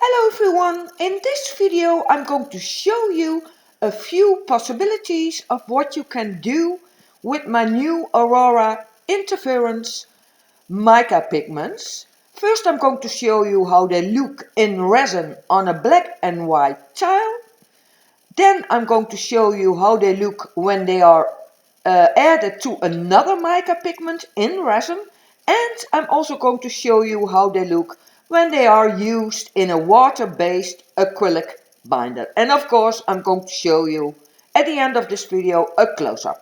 Hello everyone, in this video I'm going to show you a few possibilities of what you can do with my new Aurora interference mica pigments. First I'm going to show you how they look in resin on a black and white tile. Then I'm going to show you how they look when they are added to another mica pigment in resin. And I'm also going to show you how they look when they are used in a water-based acrylic binder. And of course I'm going to show you at the end of this video a close-up.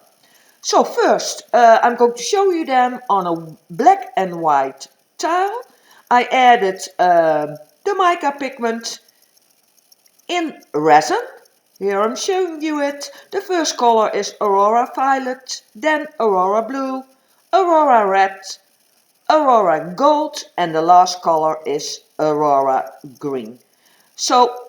So first I'm going to show you them on a black and white tile. I added the mica pigment in resin. Here I'm showing you it. The first color is Aurora Violet, then Aurora Blue, Aurora Red, Aurora Gold, and the last color is Aurora Green. So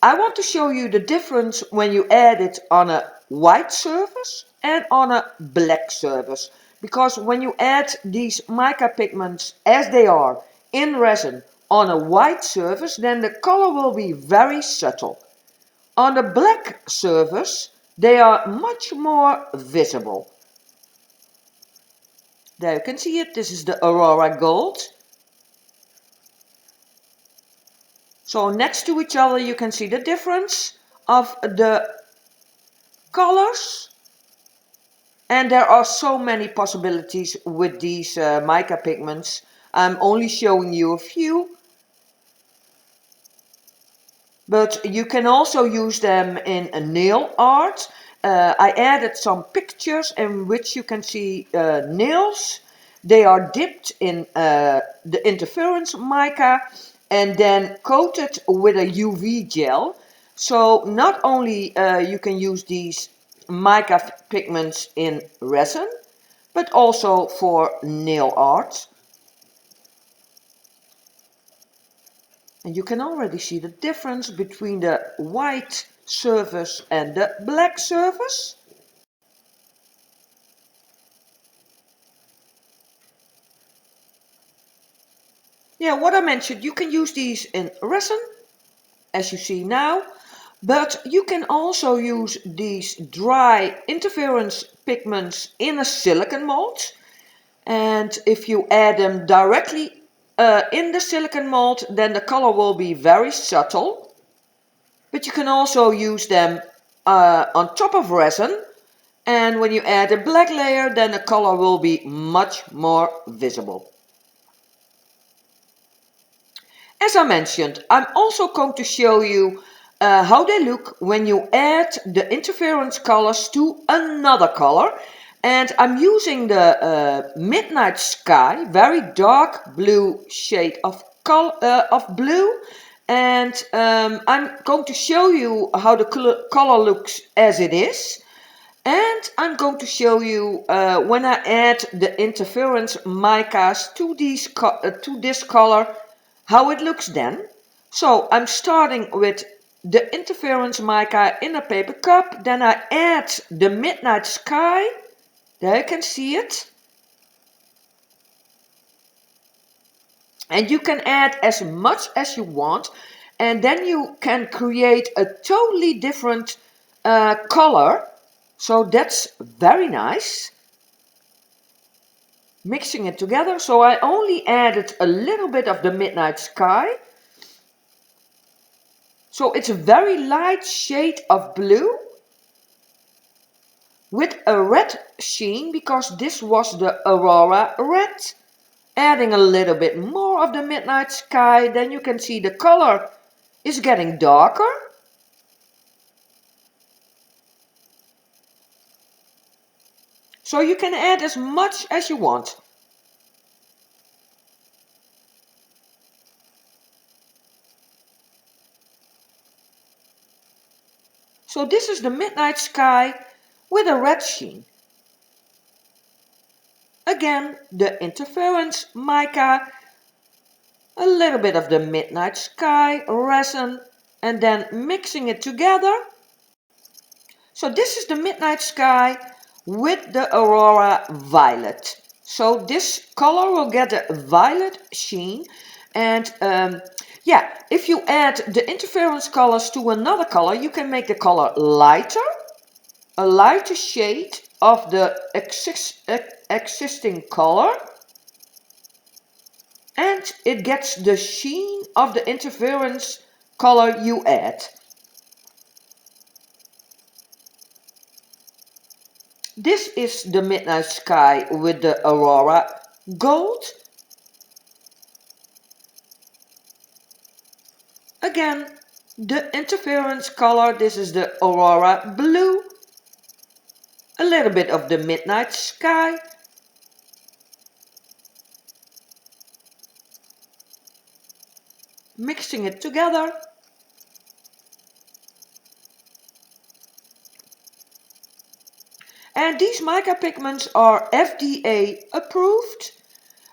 I want to show you the difference when you add it on a white surface and on a black surface. Because when you add these mica pigments as they are in resin on a white surface, then the color will be very subtle. On the black surface, they are much more visible. There you can see it. This is the Aurora Gold. So next to each other you can see the difference of the colors. And there are so many possibilities with these mica pigments. I'm only showing you a few. But you can also use them in a nail art. I added some pictures in which you can see nails. They are dipped in the interference mica and then coated with a UV gel. So not only you can use these mica pigments in resin, but also for nail art. And you can already see the difference between the white surface and the black surface. Yeah, what I mentioned, you can use these in resin, as you see now, but you can also use these dry interference pigments in a silicone mold. And if you add them directly in the silicone mold, then the color will be very subtle. But you can also use them on top of resin, and when you add a black layer, then the color will be much more visible. As I mentioned, I'm also going to show you how they look when you add the interference colors to another color. And I'm using the Midnight Sky, very dark blue shade of blue. And I'm going to show you how the color looks as it is. And I'm going to show you when I add the interference micas to this color, how it looks then. So I'm starting with the interference mica in a paper cup. Then I add the Midnight Sky. There you can see it. And you can add as much as you want. And then you can create a totally different color. So that's very nice. Mixing it together. So I only added a little bit of the Midnight Sky. So it's a very light shade of blue with a red sheen, because this was the Aurora Red. Adding a little bit more of the Midnight Sky, then you can see the color is getting darker. So you can add as much as you want. So this is the Midnight Sky with a red sheen. Again, the interference mica, a little bit of the Midnight Sky resin, and then mixing it together. So this is the Midnight Sky with the Aurora Violet. So this color will get a violet sheen, and Yeah, if you add the interference colors to another color, you can make the color lighter, a lighter shade of the existing color, and it gets the sheen of the interference color you add. This is the midnight sky with the Aurora gold. Again, the interference color, this is the Aurora blue. A little bit of the midnight sky. Mixing it together. And these mica pigments are FDA approved,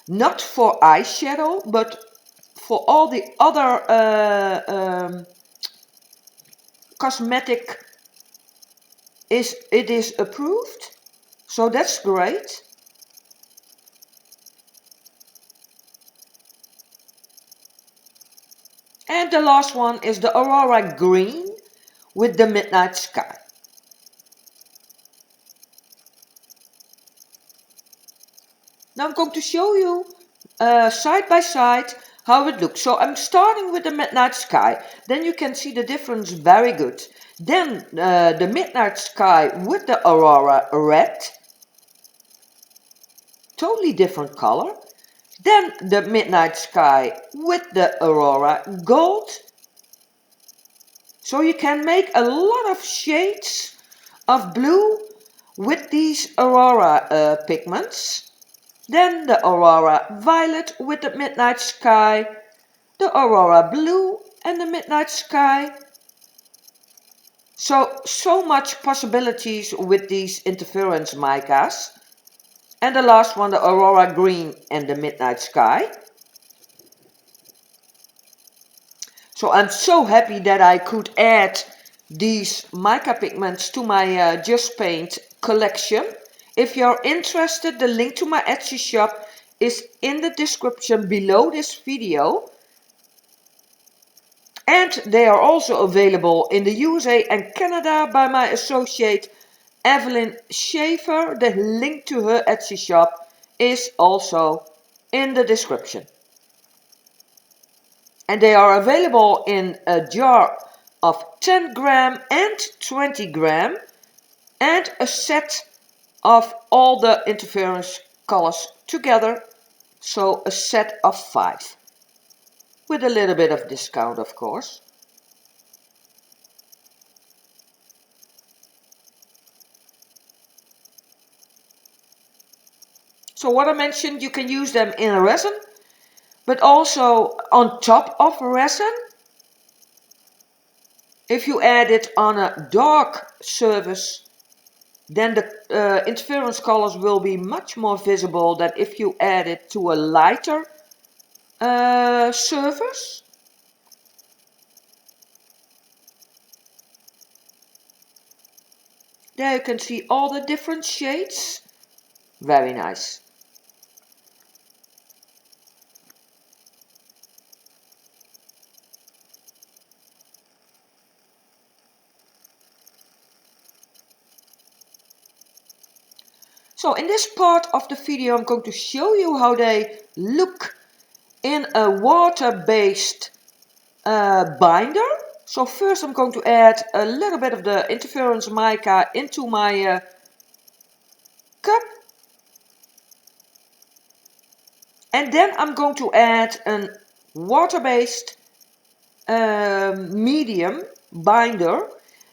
not for eyeshadow, but for all the other cosmetic it is approved. So that's great. And the last one is the Aurora green with the midnight sky. Now I'm going to show you side by side how it looks. So I'm starting with the midnight sky. Then you can see the difference very good. Then the midnight sky with the Aurora red. Totally different color. Then the midnight sky with the Aurora gold. So you can make a lot of shades of blue with these Aurora pigments. Then the Aurora violet with the midnight sky, the Aurora blue and the midnight sky. So much possibilities with these interference micas. And the last one, the Aurora green and the midnight sky. So I'm so happy that I could add these mica pigments to my Just Paint collection. If you're interested, the link to my Etsy shop is in the description below this video. And they are also available in the USA and Canada by my associate Evelyn Schaefer. The link to her Etsy shop is also in the description. And they are available in a jar of 10 gram and 20 gram and a set of all the interference colors together, so a set of 5 with a little bit of discount, of course. So what I mentioned, you can use them in a resin, but also on top of resin. If you add it on a dark surface, then the interference colors will be much more visible than if you add it to a lighter surface. There you can see all the different shades. Very nice. So in this part of the video I'm going to show you how they look in a water-based binder. So first I'm going to add a little bit of the interference mica into my cup. And then I'm going to add a water-based medium binder.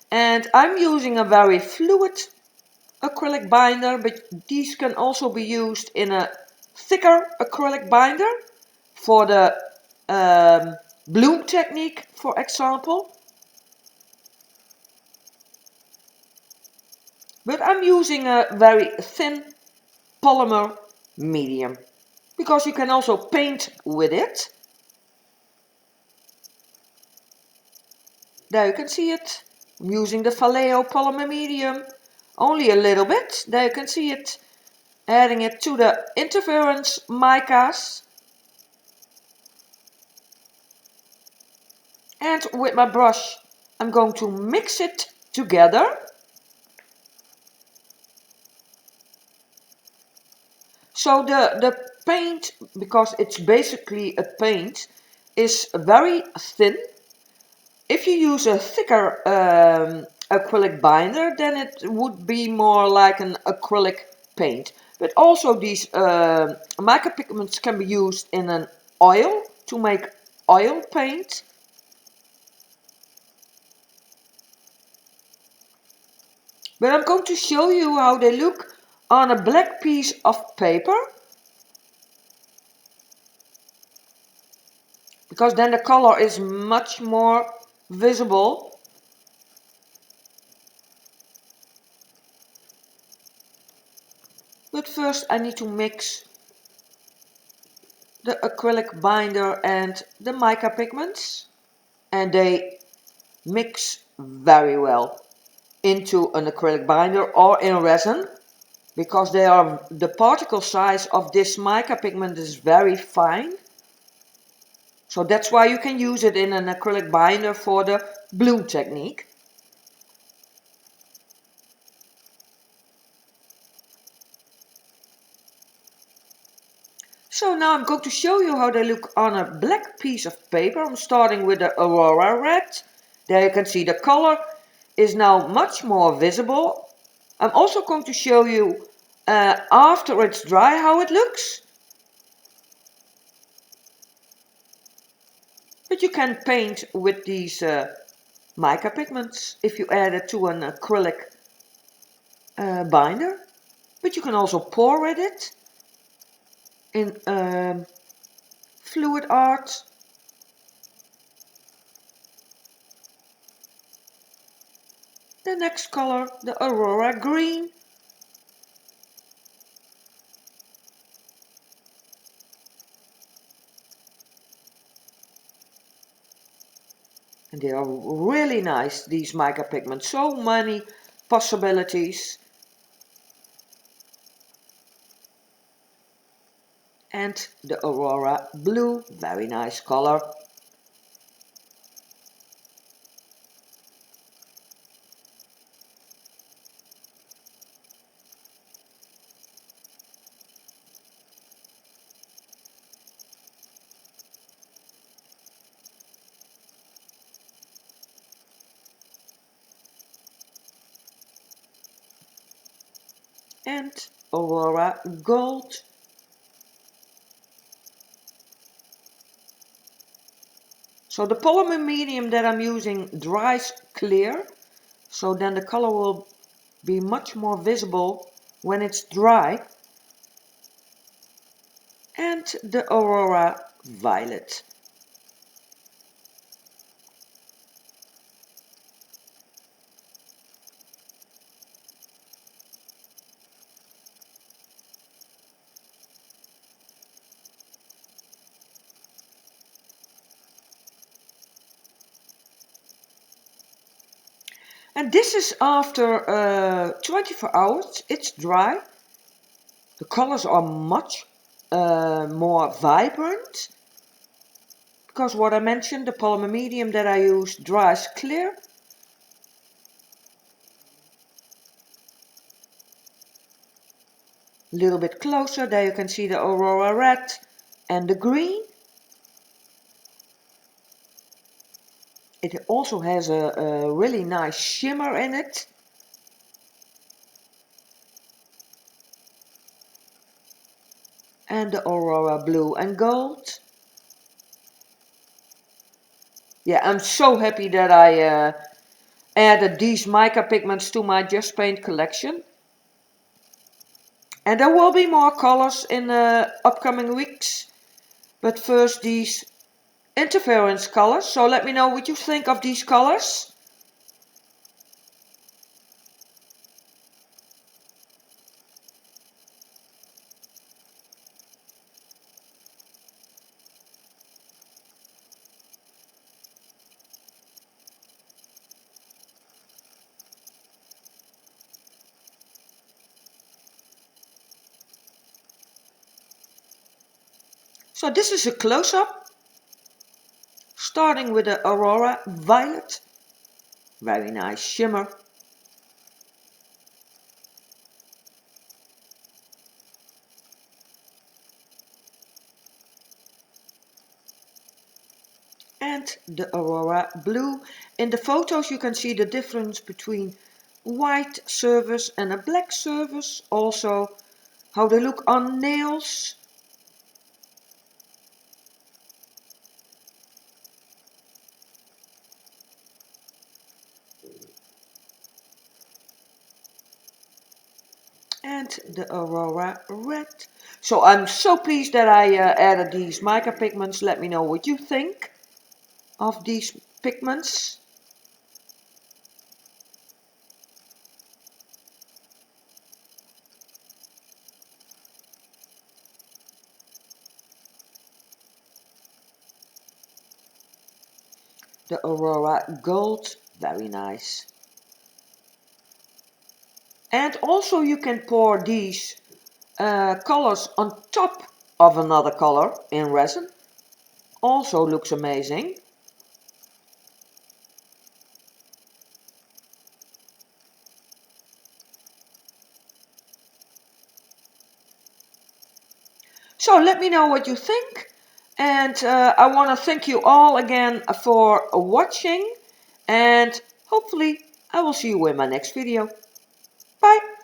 And I'm using a very fluid acrylic binder, but these can also be used in a thicker acrylic binder for the bloom technique, for example. But I'm using a very thin polymer medium because you can also paint with it. There you can see it. I'm using the Vallejo polymer medium, only a little bit. There you can see it. Adding it to the interference micas. And with my brush, I'm going to mix it together. So the paint, because it's basically a paint, is very thin. If you use a thicker acrylic binder, then it would be more like an acrylic paint. But also these mica pigments can be used in an oil to make oil paint. But I'm going to show you how they look on a black piece of paper. Because then the color is much more visible. But first I need to mix the acrylic binder and the mica pigments. And they mix very well into an acrylic binder or in resin. Because the particle size of this mica pigment is very fine. So that's why you can use it in an acrylic binder for the blue technique. So now I'm going to show you how they look on a black piece of paper. I'm starting with the Aurora red. There you can see the color is now much more visible. I'm also going to show you after it's dry how it looks. But you can paint with these mica pigments if you add it to an acrylic binder. But you can also pour with it in fluid art. The next color, the Aurora green. And they are really nice, these mica pigments. So many possibilities. And the Aurora blue, very nice color. And Aurora gold. So the polymer medium that I'm using dries clear, so then the color will be much more visible when it's dry. And the Aurora violet. And this is after 24 hours, it's dry. The colors are much more vibrant. Because what I mentioned, the polymer medium that I use dries clear. A little bit closer, there you can see the Aurora red and the green. It also has a really nice shimmer in it. And the Aurora blue and gold. Yeah, I'm so happy that I added these mica pigments to my Just Paint collection. And there will be more colors in the upcoming weeks. But first these interference colors. So let me know what you think of these colors. So this is a close-up. starting with the Aurora Violet. Very nice shimmer. And the Aurora Blue. In the photos you can see the difference between white surface and a black surface. Also how they look on nails. And the Aurora Red. So I'm so pleased that I added these mica pigments. Let me know what you think of these pigments. The Aurora Gold, very nice. And also you can pour these colors on top of another color in resin. Also looks amazing. So let me know what you think. And I want to thank you all again for watching. And hopefully I will see you in my next video. Bye!